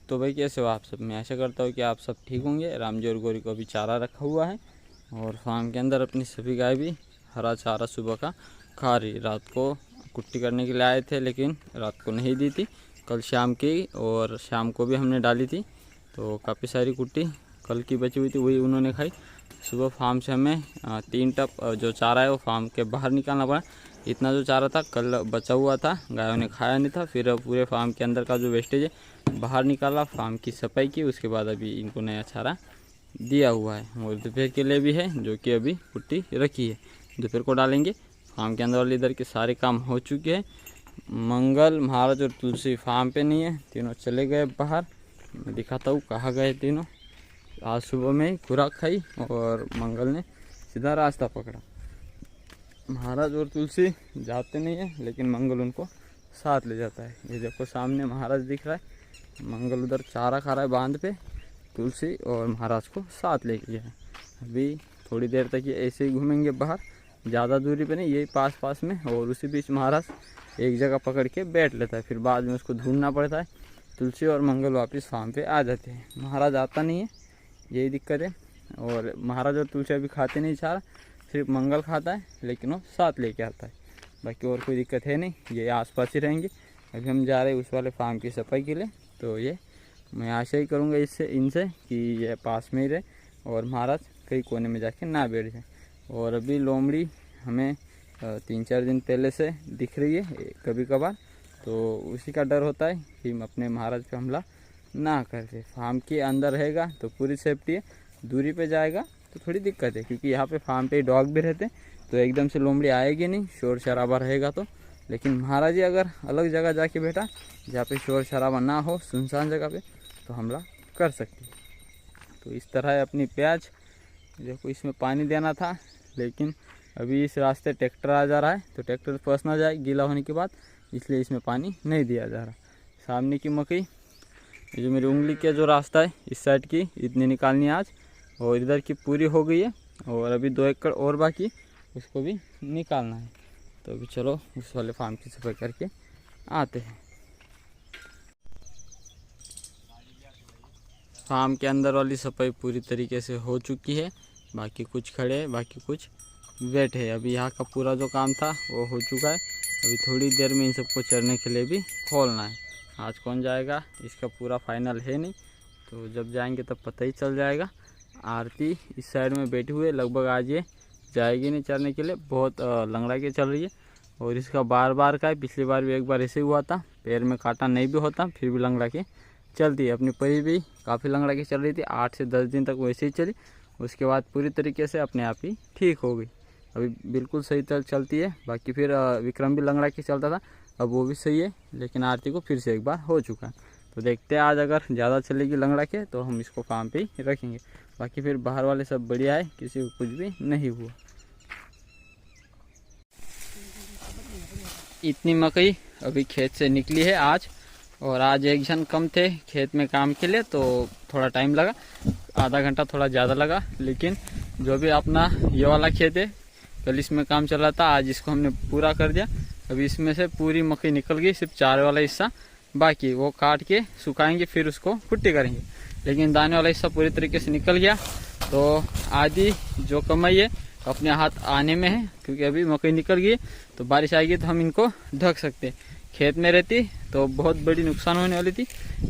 तो भाई कैसे हो आप सब। मैं आशा करता हूँ कि आप सब ठीक होंगे। रामजी और गौरी को अभी चारा रखा हुआ है और फार्म के अंदर अपनी सभी गाय भी हरा चारा सुबह का खा रही। रात को कुट्टी करने के लिए आए थे लेकिन रात को नहीं दी थी, कल शाम की और शाम को भी हमने डाली थी। तो काफ़ी सारी कुट्टी कल की बची हुई थी वही उन्होंने खाई। सुबह फार्म से हमें 3 टप जो चारा है वो फार्म के बाहर निकालना पड़ा। इतना जो चारा था कल बचा हुआ था, गायों ने खाया नहीं था। फिर पूरे फार्म के अंदर का जो वेस्टेज है बाहर निकाला, फार्म की सफाई की, उसके बाद अभी इनको नया चारा दिया हुआ है। और दोपहर के लिए भी है जो कि अभी कुट्टी रखी है, दोपहर को डालेंगे। फार्म के अंदर वाले इधर के सारे काम हो चुके हैं। मंगल, महाराज और तुलसी फार्म पे नहीं है, तीनों चले गए बाहर। मैं दिखाता हूँ कहाँ गए तीनों। आज सुबह में ही खुराक खाई और मंगल ने सीधा रास्ता पकड़ा। महाराज और तुलसी जाते नहीं है लेकिन मंगल उनको साथ ले जाता है। ये देखो सामने महाराज दिख रहा है, मंगल उधर चारा खा रहा है बांध पे, तुलसी और महाराज को साथ ले गया है। अभी थोड़ी देर तक ये ऐसे ही घूमेंगे बाहर, ज़्यादा दूरी पे नहीं, यही पास पास में। और उसी बीच महाराज एक जगह पकड़ के बैठ लेता है, फिर बाद में उसको ढूंढना पड़ता है। तुलसी और मंगल वापस फार्म पे आ जाते हैं, महाराज आता नहीं है, यही दिक्कत है। और महाराज और तुलसी अभी खाते नहीं चारा, सिर्फ मंगल खाता है लेकिन वो साथ लेके आता है। बाकी और कोई दिक्कत है नहीं, ये आसपास ही रहेंगे। अभी हम जा रहे हैं उस वाले फार्म की सफाई के लिए, तो ये मैं आशा ही करूँगा इनसे कि ये पास में ही रहे और महाराज कहीं कोने में जाके ना बैठ जाए। और अभी लोमड़ी हमें 3-4 दिन पहले से दिख रही है कभी कभार, तो उसी का डर होता है कि अपने महाराज पे हमला ना करते। फार्म के अंदर रहेगा तो पूरी सेफ्टी है, दूरी पे जाएगा तो थोड़ी दिक्कत है, क्योंकि यहाँ पे फार्म पे डॉग भी रहते हैं तो एकदम से लोमड़ी आएगी नहीं, शोर शराबा रहेगा तो। लेकिन महाराज जी अगर अलग जगह जाके बैठा जहाँ पे शोर शराबा ना हो, सुनसान जगह पे, तो हमला कर सकती है। तो इस तरह है अपनी प्याज। देखो इसमें पानी देना था लेकिन अभी इस रास्ते ट्रैक्टर आ जा रहा है तो ट्रैक्टर फंस ना जाए गीला होने के बाद, इसलिए इसमें पानी नहीं दिया जा रहा। सामने की मकई, ये जो मेरी उंगली का जो रास्ता है इस साइड की, इतनी निकालनी है आज, और इधर की पूरी हो गई है और अभी 2 एकड़ और बाकी, उसको भी निकालना है। तो अभी चलो उस वाले फार्म की सफाई करके आते हैं। फार्म के अंदर वाली सफाई पूरी तरीके से हो चुकी है, बाकी कुछ खड़े हैं, बाकी कुछ बैठे हैं। अभी यहाँ का पूरा जो काम था वो हो चुका है। अभी थोड़ी देर में इन सबको चरने के लिए भी खोलना है। आज कौन जाएगा इसका पूरा फाइनल है नहीं, तो जब जाएंगे तब पता ही चल जाएगा। आरती इस साइड में बैठी हुई है, लगभग आज ये जाएगी नहीं चरने के लिए, बहुत लंगड़ा के चल रही है। और इसका बार बार का है, पिछली बार भी एक बार ऐसे हुआ था, पैर में कांटा नहीं भी होता फिर भी लंगड़ा के चलती है। अपनी परी भी काफ़ी लंगड़ा के चल रही थी, 8 से 10 दिन तक वैसे ही चली, उसके बाद पूरी तरीके से अपने आप ही ठीक हो गई। अभी बिल्कुल सही चलती है। बाकी फिर विक्रम भी लंगड़ा के चलता था, अब वो भी सही है, लेकिन आरती को फिर से एक बार हो चुका है। तो देखते हैं आज अगर ज़्यादा चलेगी लंगड़ा के तो हम इसको काम पे ही रखेंगे। बाकी फिर बाहर वाले सब बढ़िया है, किसी को कुछ भी नहीं हुआ। इतनी मकई अभी खेत से निकली है आज, और आज एक जन कम थे खेत में काम के लिए तो थोड़ा टाइम लगा, आधा घंटा थोड़ा ज़्यादा लगा। लेकिन जो भी अपना ये वाला खेत है, कल इसमें काम चल रहा था, आज इसको हमने पूरा कर दिया। अभी इसमें से पूरी मकई निकल गई, सिर्फ चारे वाला हिस्सा बाकी, वो काट के सुखाएंगे फिर उसको कुट्टी करेंगे। लेकिन दाने वाला हिस्सा पूरी तरीके से निकल गया, तो आधी जो कमाई है अपने हाथ आने में है, क्योंकि अभी मकई निकल गई तो बारिश आएगी तो हम इनको ढक सकते। खेत में रहती तो बहुत बड़ी नुकसान होने वाली थी।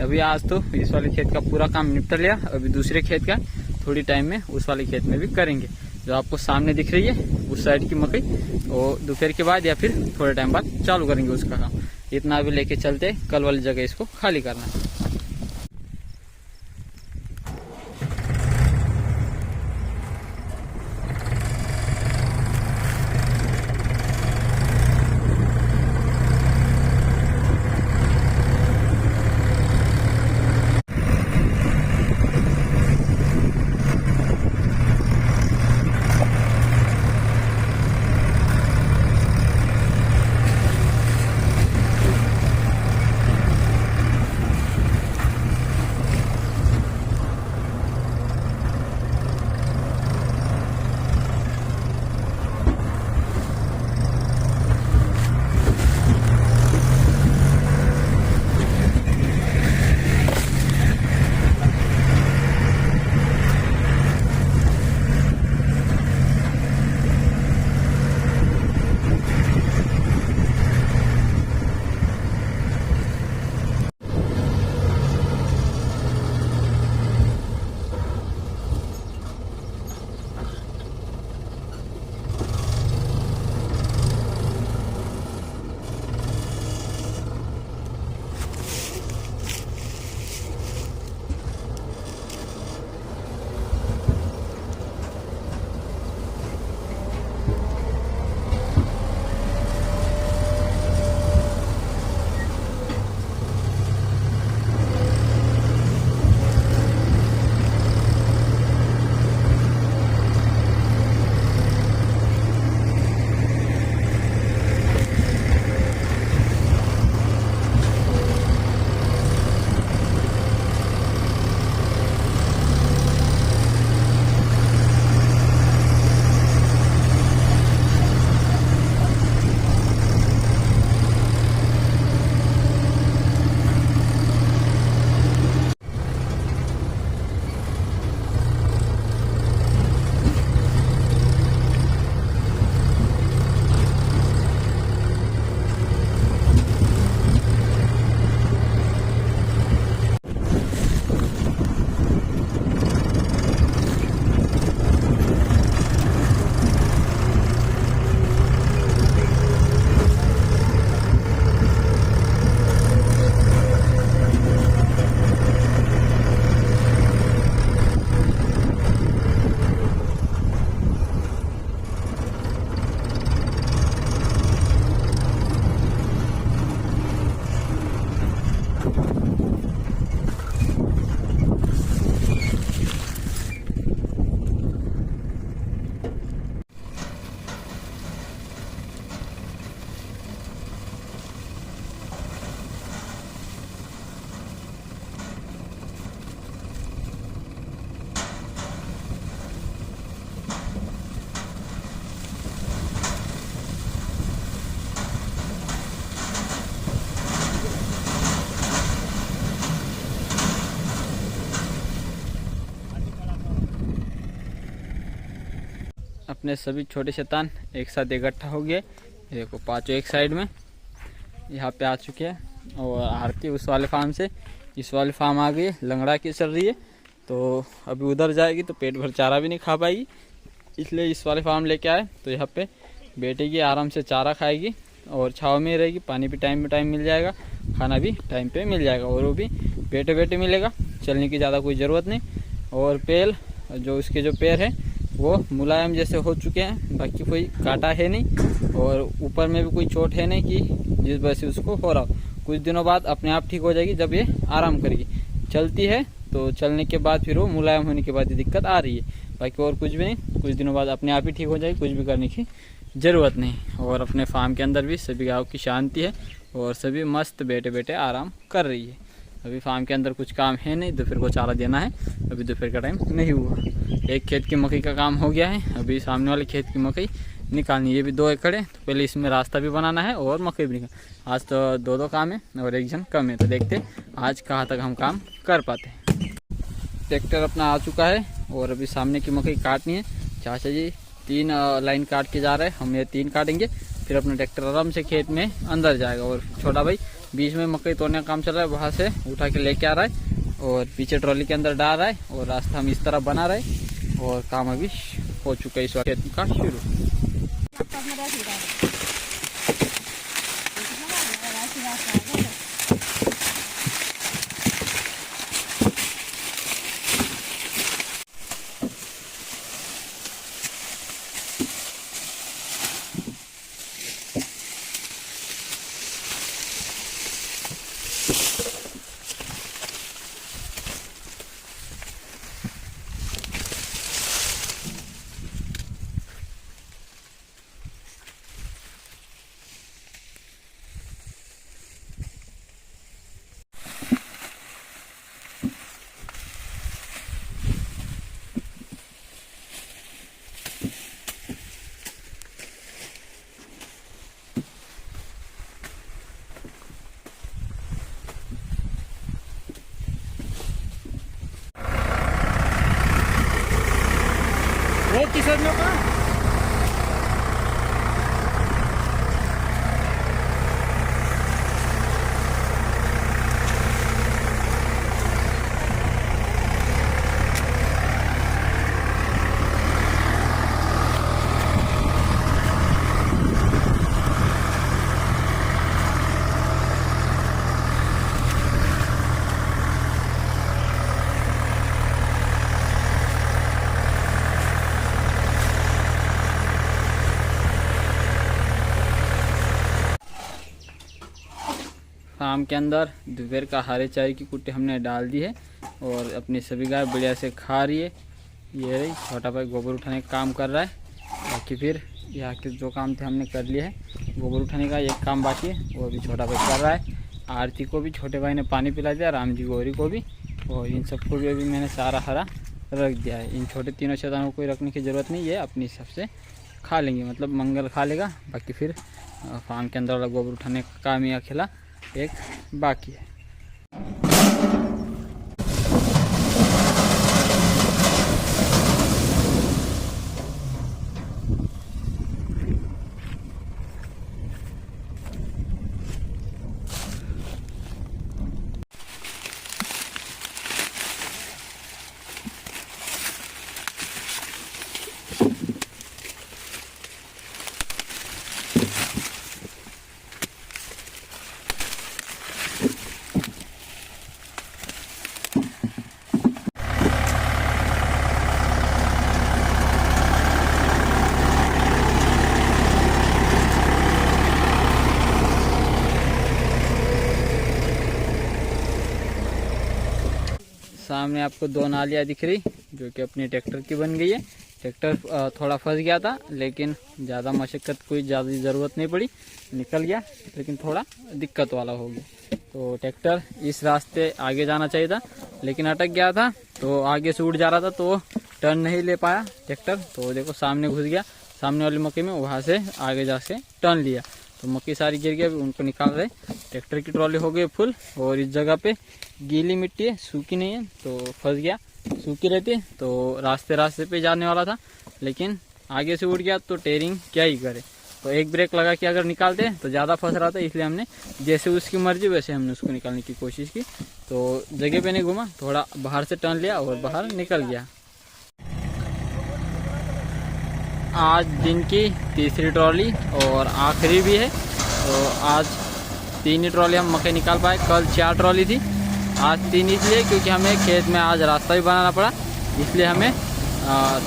अभी आज तो इस वाले खेत का पूरा काम निपटा लिया, अभी दूसरे खेत का थोड़ी टाइम में उस वाले खेत में भी करेंगे। जो आपको सामने दिख रही है उस साइड की मकई, और दोपहर के बाद या फिर थोड़े टाइम बाद चालू करेंगे उसका काम। इतना अभी लेके चलते, कल वाली जगह इसको खाली करना है। अपने सभी छोटे शैतान एक साथ इकट्ठा हो गए। देखो पाँचों एक साइड में यहाँ पे आ चुके हैं। और आरती उस वाले फार्म से इस वाले फार्म आ गई, लंगड़ा की चल रही है, तो अभी उधर जाएगी तो पेट भर चारा भी नहीं खा पाएगी, इसलिए इस वाले फार्म लेके आए। तो यहाँ पे बैठेगी, आराम से चारा खाएगी और छाँव में रहेगी, पानी भी टाइम पे टाइम मिल जाएगा, खाना भी टाइम पे मिल जाएगा, और वो भी बैठे बैठे मिलेगा, चलने की ज़्यादा कोई ज़रूरत नहीं। और पेल जो उसके जो पैर है वो मुलायम जैसे हो चुके हैं, बाकी कोई काटा है नहीं और ऊपर में भी कोई चोट है नहीं कि जिस वजह से उसको हो रहा हो। कुछ दिनों बाद अपने आप ठीक हो जाएगी जब ये आराम करेगी। चलती है तो चलने के बाद फिर वो मुलायम होने के बाद ये दिक्कत आ रही है, बाकी और कुछ भी नहीं। कुछ दिनों बाद अपने आप ही ठीक हो जाएगी, कुछ भी करने की ज़रूरत नहीं। और अपने फार्म के अंदर भी सभी गाँव की शांति है और सभी मस्त बैठे बैठे आराम कर रही है। अभी फार्म के अंदर कुछ काम है नहीं, दोपहर को चारा देना है, अभी दोपहर का टाइम नहीं हुआ। एक खेत की मकई का काम हो गया है, अभी सामने वाले खेत की मकई निकालनी है। ये भी 2 एकड़ है, तो पहले इसमें रास्ता भी बनाना है और मकई भी निकाल। आज तो 2 काम है और एक जन कम है, तो देखते आज कहाँ तक हम काम कर पाते हैं। ट्रैक्टर अपना आ चुका है और अभी सामने की मकई काटनी है। चाचा जी 3 लाइन काट के जा रहे हैं, हम ये 3 काटेंगे, फिर अपना ट्रैक्टर आराम से खेत में अंदर जाएगा। और छोटा भाई बीच में मकई तोड़ने का काम चल रहा है, वहाँ से उठा के लेके आ रहा है और पीछे ट्रॉली के अंदर डाल रहा है और रास्ता हम इस तरह बना रहे और काम अभी हो चुका है इस खेत का शुरू। किसान का फार्म के अंदर दोपहर का हरे चाय की कुट्टी हमने डाल दी है और अपनी सभी गाय बढ़िया से खा रही है। ये रही, छोटा भाई गोबर उठाने का काम कर रहा है, बाकी फिर यहाँ के जो काम थे हमने कर लिए हैं। गोबर उठाने का एक काम बाकी है, वो भी छोटा भाई कर रहा है। आरती को भी छोटे भाई ने पानी पिला दिया, राम जी गौरी को भी, और इन सबको भी अभी मैंने सारा हरा रख दिया है। इन छोटे तीनों शैतानों को कोई रखने की ज़रूरत नहीं है, अपने हिसाब से खा लेंगे, मतलब मंगल खा लेगा। बाकी फिर फार्म के अंदर वाला गोबर उठाने का काम या खिला एक बाकी है। सामने आपको 2 नालियाँ दिख रही जो कि अपनी ट्रैक्टर की बन गई है। ट्रैक्टर थोड़ा फंस गया था, लेकिन ज़्यादा मशक्क़त कोई ज़्यादा ज़रूरत नहीं पड़ी, निकल गया, लेकिन थोड़ा दिक्कत वाला हो गया। तो ट्रैक्टर इस रास्ते आगे जाना चाहिए था, लेकिन अटक गया था, तो आगे से उड़ जा रहा था, तो टर्न नहीं ले पाया ट्रैक्टर। तो देखो सामने घुस गया सामने वाली मकई में, वहाँ से आगे जा के टर्न लिया, तो मक्की सारी गिर गई। उनको निकाल रहे, ट्रैक्टर की ट्रॉली हो गई फुल। और इस जगह पे गीली मिट्टी है, सूखी नहीं है, तो फंस गया। सूखी रहती तो रास्ते पे जाने वाला था, लेकिन आगे से उड़ गया तो टेयरिंग क्या ही करे, तो एक ब्रेक लगा के अगर निकालते तो ज़्यादा फंस रहा था, इसलिए हमने जैसे उसकी मर्जी वैसे हमने उसको निकालने की कोशिश की। तो जगह पे नहीं घुमा, थोड़ा बाहर से टर्न लिया और बाहर निकल गया। आज दिन की तीसरी ट्रॉली और आखिरी भी है, तो आज 3 ही ट्रॉली हम मकई निकाल पाए। कल 4 ट्रॉली थी, आज 3 इसलिए क्योंकि हमें खेत में आज रास्ता भी बनाना पड़ा, इसलिए हमें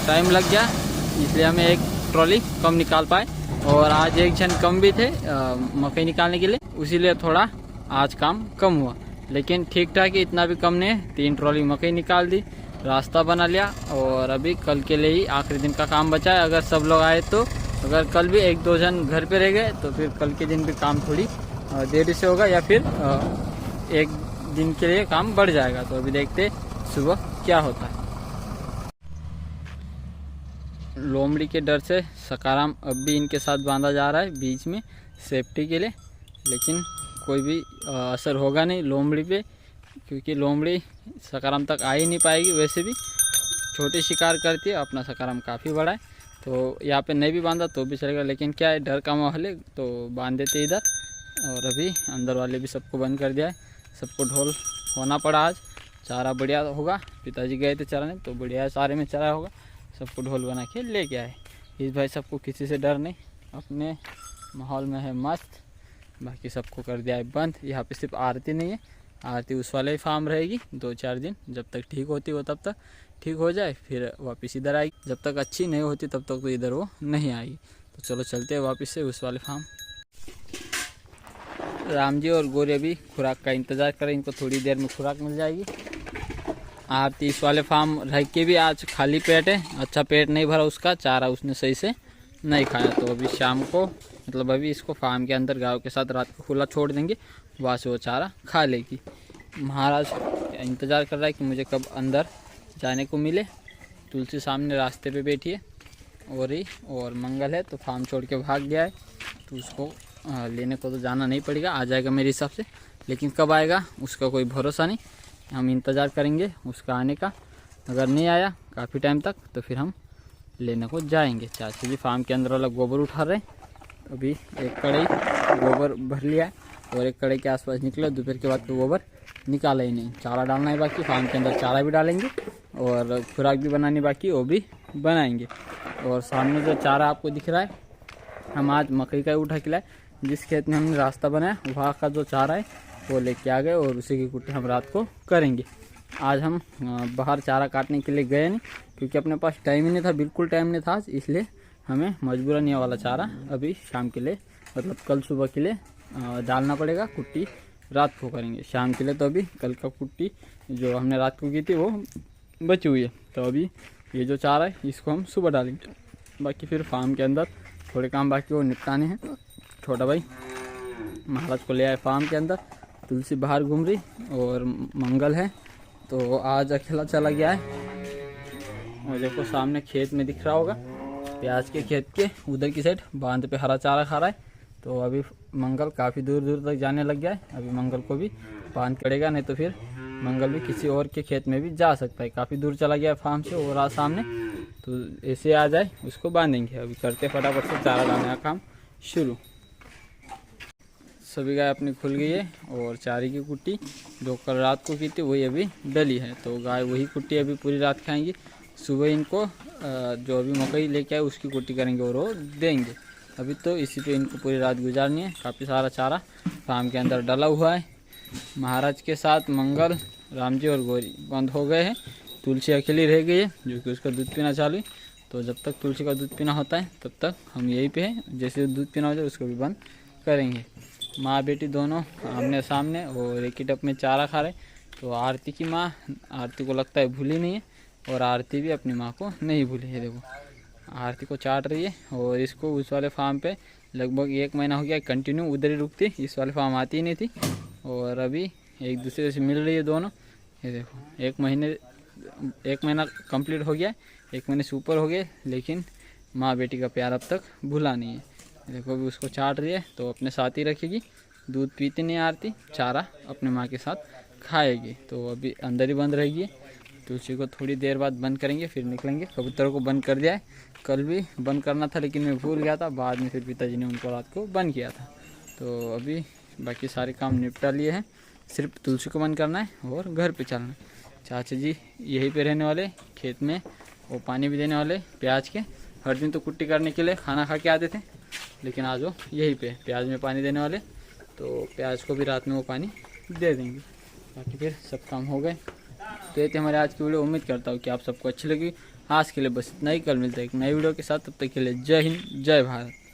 टाइम लग गया, इसलिए हमें 1 ट्रॉली कम निकाल पाए। और आज 1 जन कम भी थे मकई निकालने के लिए, इसीलिए थोड़ा आज काम कम हुआ, लेकिन ठीक ठाक ही, इतना भी कम नहीं। 3 ट्रॉली मकई निकाल दी, रास्ता बना लिया और अभी कल के लिए ही आखिरी दिन का काम बचा है। अगर सब लोग आए तो, अगर कल भी 1-2 जन घर पे रह गए तो फिर कल के दिन भी काम थोड़ी देरी से होगा, या फिर 1 दिन के लिए काम बढ़ जाएगा। तो अभी देखते सुबह क्या होता है। लोमड़ी के डर से सकाराम अब भी इनके साथ बांधा जा रहा है बीच में सेफ्टी के लिए, लेकिन कोई भी असर होगा नहीं लोमड़ी पे, क्योंकि लोमड़ी सकाराम तक आ ही नहीं पाएगी। वैसे भी छोटे शिकार करती है, अपना सकाराम काफ़ी बड़ा है, तो यहाँ पे नहीं भी बांधा तो भी चलेगा, लेकिन क्या है डर का माहौल है तो बांध देते इधर। और अभी अंदर वाले भी सबको बंद कर दिया है, सबको ढोल होना पड़ा। आज चारा बढ़िया होगा, पिताजी गए थे चराने तो बढ़िया चारे में चरा होगा, सबको ढोल बना के लेके आए। इस भाई सबको किसी से डर नहीं, अपने माहौल में है मस्त, बाकी सबको कर दिया है बंद। यहाँ पे सिर्फ आरती नहीं है, आरती उस वाले ही फार्म रहेगी 2-4 दिन, जब तक ठीक होती हो तब तक ठीक हो जाए, फिर वापस इधर आएगी। जब तक अच्छी नहीं होती तब तक तो इधर वो नहीं आएगी। तो चलो चलते हैं वापस से उस वाले फार्म। राम जी और गौरी अभी खुराक का इंतज़ार करें, इनको थोड़ी देर में खुराक मिल जाएगी। आरती इस वाले फार्म रह के भी आज खाली पेट है, अच्छा पेट नहीं भरा उसका, चारा उसने सही से नहीं खाया। तो अभी शाम को, मतलब अभी इसको फार्म के अंदर गायों के साथ रात को खुला छोड़ देंगे, वहाँ से वो चारा खा लेगी। महाराज इंतज़ार कर रहा है कि मुझे कब अंदर जाने को मिले। तुलसी सामने रास्ते पे बैठी है और मंगल है तो फार्म छोड़ के भाग गया है, तो उसको लेने को तो जाना नहीं पड़ेगा, आ जाएगा मेरे हिसाब से, लेकिन कब आएगा उसका कोई भरोसा नहीं। हम इंतज़ार करेंगे उसका आने का, अगर नहीं आया काफ़ी टाइम तक तो फिर हम लेने को जाएंगे। चाची जी फार्म के अंदर वाला गोबर उठा रहे हैं, अभी 1 कड़ाई गोबर भर लिया है और 1 कड़ाई के आसपास निकला। दोपहर के बाद तो गोबर निकाला ही नहीं, चारा डालना है बाकी, फार्म के अंदर चारा भी डालेंगे और खुराक भी बनानी बाकी, वो भी बनाएंगे। और सामने जो चारा आपको दिख रहा है, हम आज मकई का उठा के लाए, जिस खेत में हमने रास्ता बनाया वहाँ का जो चारा है वो लेके आ गए और उसी की कुट्टी हम रात को करेंगे। आज हम बाहर चारा काटने के लिए गए नहीं, क्योंकि अपने पास टाइम ही नहीं था, बिल्कुल टाइम नहीं था आज, इसलिए हमें मजबूरन ये वाला चारा अभी शाम के लिए, मतलब कल सुबह के लिए डालना पड़ेगा। कुट्टी रात को करेंगे, शाम के लिए तो अभी कल का कुट्टी जो हमने रात को की थी वो बची हुई है, तो अभी ये जो चारा है इसको हम सुबह डालेंगे। बाकी फिर फार्म के अंदर थोड़े काम बाकी वो निपटाने हैं। छोटा भाई महाराज को ले आए फार्म के अंदर, तुलसी बाहर घूम रही और मंगल है तो आज अकेला चला गया है। और देखो सामने खेत में दिख रहा होगा, प्याज के खेत के उधर की साइड बांध पे हरा चारा खा रहा है। तो अभी मंगल काफ़ी दूर दूर तक जाने लग गया है, अभी मंगल को भी बांध पड़ेगा, नहीं तो फिर मंगल भी किसी और के खेत में भी जा सकता है। काफ़ी दूर चला गया है फार्म से और आज सामने, तो ऐसे आ जाए उसको बांधेंगे। अभी करते फटाफट से चारा डालने का काम शुरू। सभी गाय अपनी खुल गई है और चारे की कुट्टी जो कल रात को की थी वही अभी डली है, तो गाय वही कुट्टी अभी पूरी रात खाएंगी। सुबह इनको जो अभी मकई लेके आए उसकी कुट्टी करेंगे और वो देंगे। अभी तो इसी पे इनको पूरी रात गुजारनी है। काफ़ी सारा चारा फार्म के अंदर डला हुआ है। महाराज के साथ मंगल, राम जी और गौरी बंद हो गए हैं, तुलसी अकेली रह गई है जो कि उसका दूध पीना चालू है। तो जब तक तुलसी का दूध पीना होता है तब तक हम यहीं पे हैं, जैसे दूध पीना हो जाए उसको भी बंद करेंगे। माँ बेटी दोनों आमने सामने और एक ही टप में चारा खा रहे। तो आरती की माँ, आरती को लगता है भूली नहीं है और आरती भी अपनी माँ को नहीं भूली है। देखो आरती को चाट रही है और इसको उस वाले फार्म पे लगभग 1 महीना हो गया कंटिन्यू उधर ही रुकती, इस वाले फार्म आती ही नहीं थी और अभी एक दूसरे से मिल रही है दोनों। ये देखो 1 महीना कंप्लीट हो गया, 1 महीने से ऊपर हो गए, लेकिन माँ बेटी का प्यार अब तक भूला नहीं है। देखो अभी उसको चाट रही है तो अपने साथ ही रखेगी, दूध पीती नहीं आरती, चारा अपने माँ के साथ खाएगी। तो अभी अंदर ही बंद रहेगी, तुलसी को थोड़ी देर बाद बंद करेंगे, फिर निकलेंगे। कबूतर को बंद कर दिया है, कल भी बंद करना था लेकिन मैं भूल गया था, बाद में फिर पिताजी ने उनको रात को बंद किया था। तो अभी बाकी सारे काम निपटा लिए हैं, सिर्फ तुलसी को बंद करना है और घर पे चलना है। चाचा जी यहीं पे रहने वाले, खेत में वो पानी भी देने वाले प्याज के। हर दिन तो कुट्टी करने के लिए खाना खा के आते थे, लेकिन आज वो यहीं पे प्याज में पानी देने वाले, तो प्याज को भी रात में वो पानी दे देंगे। बाकी फिर सब काम हो गए। तो ये थी हमारे आज की वीडियो। उम्मीद करता हूँ कि आप सबको अच्छी लगी। आज के लिए बस इतना ही, कल मिलते हैं एक नई वीडियो के साथ। तब तक के लिए जय हिंद, जय भारत।